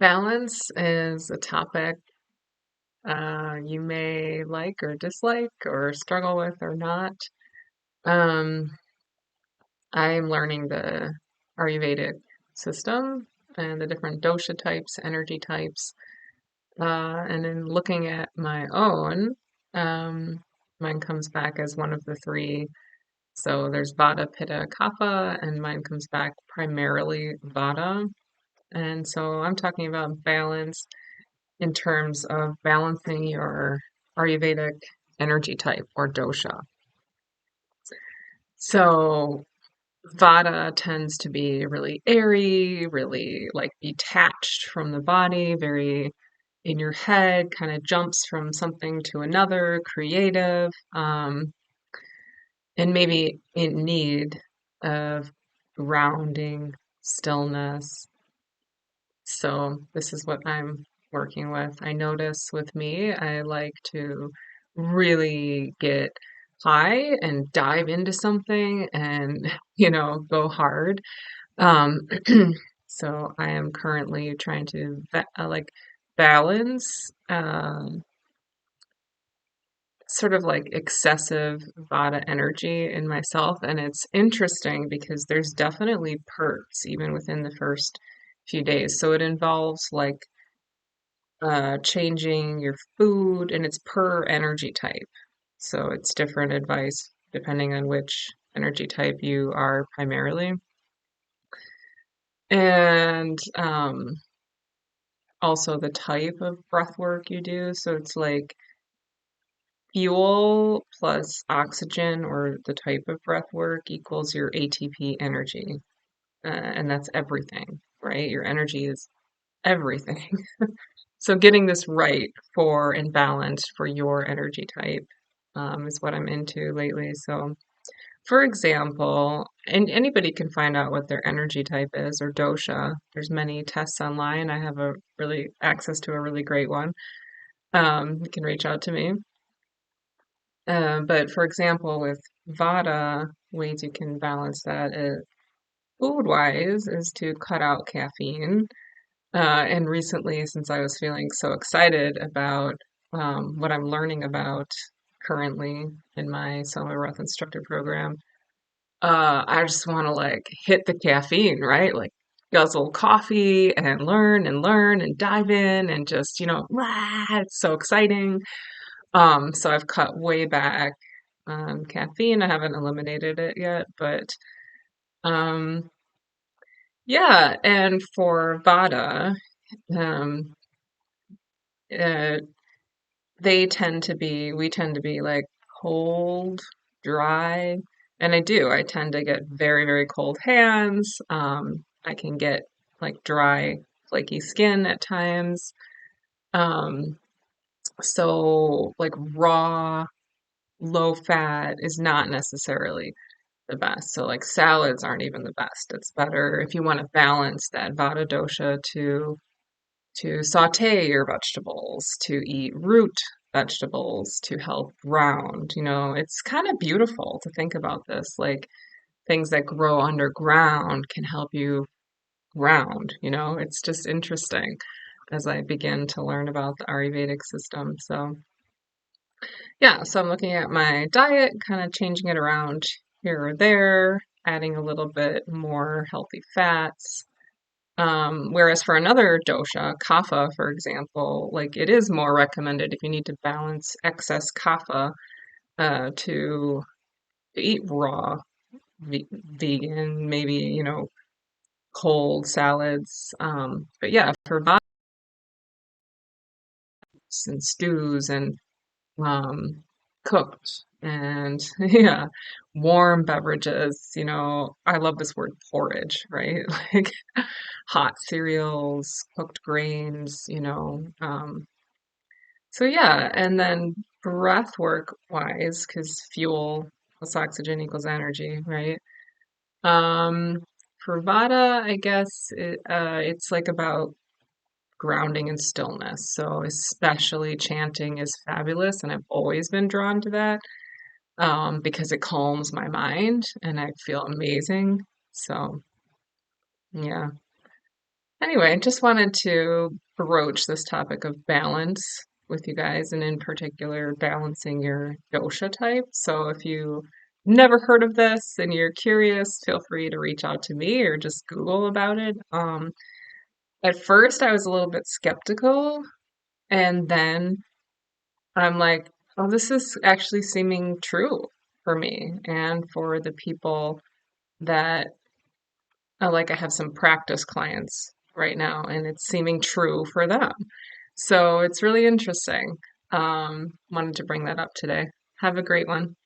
Balance is a topic you may like or dislike or struggle with or not. Um, I'm learning the Ayurvedic system and the different dosha types, energy types, and then looking at my own, um, mine comes back as one of the three. So there's Vata, Pitta, Kapha, and mine comes back primarily Vata. And so I'm talking about balance in terms of balancing your Ayurvedic energy type or dosha. So Vata tends to be really airy, really like detached from the body, very in your head, kind of jumps from something to another, creative, and maybe in need of grounding, stillness. So this is what I'm working with. I notice with me, I like to really get high and dive into something and, go hard. Um, so I am currently trying to like balance sort of like excessive Vata energy in myself. And it's interesting because there's definitely perks even within the first few days. So it involves like changing your food, and it's per energy type. So it's different advice depending on which energy type you are primarily. And also the type of breath work you do. So it's like fuel plus oxygen, or the type of breath work equals your ATP energy. And that's everything, right? Your energy is everything. So getting this right for and balanced for your energy type is what I'm into lately. So, for example, and anybody can find out what their energy type is or dosha. There's many tests online. I have a really access to a really great one. You can reach out to me. But for example, with Vata, ways you can balance that food-wise is to cut out caffeine. And recently, since I was feeling so excited about what I'm learning about currently in my Soma Breath Instructor program, I just want to like hit the caffeine, right? Like guzzle coffee and learn and dive in and just, rah, it's so exciting. So I've cut way back on caffeine. I haven't eliminated it yet, but um, yeah. And for Vata, um, uh, we tend to be like cold, dry, and I tend to get very, very cold hands. I can get like dry, flaky skin at times. Um, so like raw, low fat is not necessarily the best. So like salads aren't even the best. It's better if you want to balance that Vata dosha to saute your vegetables, to eat root vegetables, to help ground. It's kind of beautiful to think about this. Like things that grow underground can help you ground. It's just interesting as I begin to learn about the Ayurvedic system. So, yeah, so I'm looking at my diet, kind of changing it around here or there, adding a little bit more healthy fats. Whereas for another dosha, kapha, for example, like it is more recommended if you need to balance excess kapha to eat raw, vegan, maybe, cold salads. But yeah, for vats and stews and um, cooked and yeah, warm beverages, I love this word porridge, right? Like hot cereals, cooked grains, so yeah, and then breath work wise, because fuel plus oxygen equals energy, right? Um, for Vata, I guess it's like about grounding and stillness. So especially chanting is fabulous, and I've always been drawn to that because it calms my mind and I feel amazing. So yeah. Anyway, just wanted to broach this topic of balance with you guys, and in particular, balancing your dosha type. So if you never heard of this and you're curious, feel free to reach out to me or just Google about it. At first, I was a little bit skeptical, and then I'm like, oh, this is actually seeming true for me and for the people that like I have some practice clients right now, and it's seeming true for them. So it's really interesting. Wanted to bring that up today. Have a great one.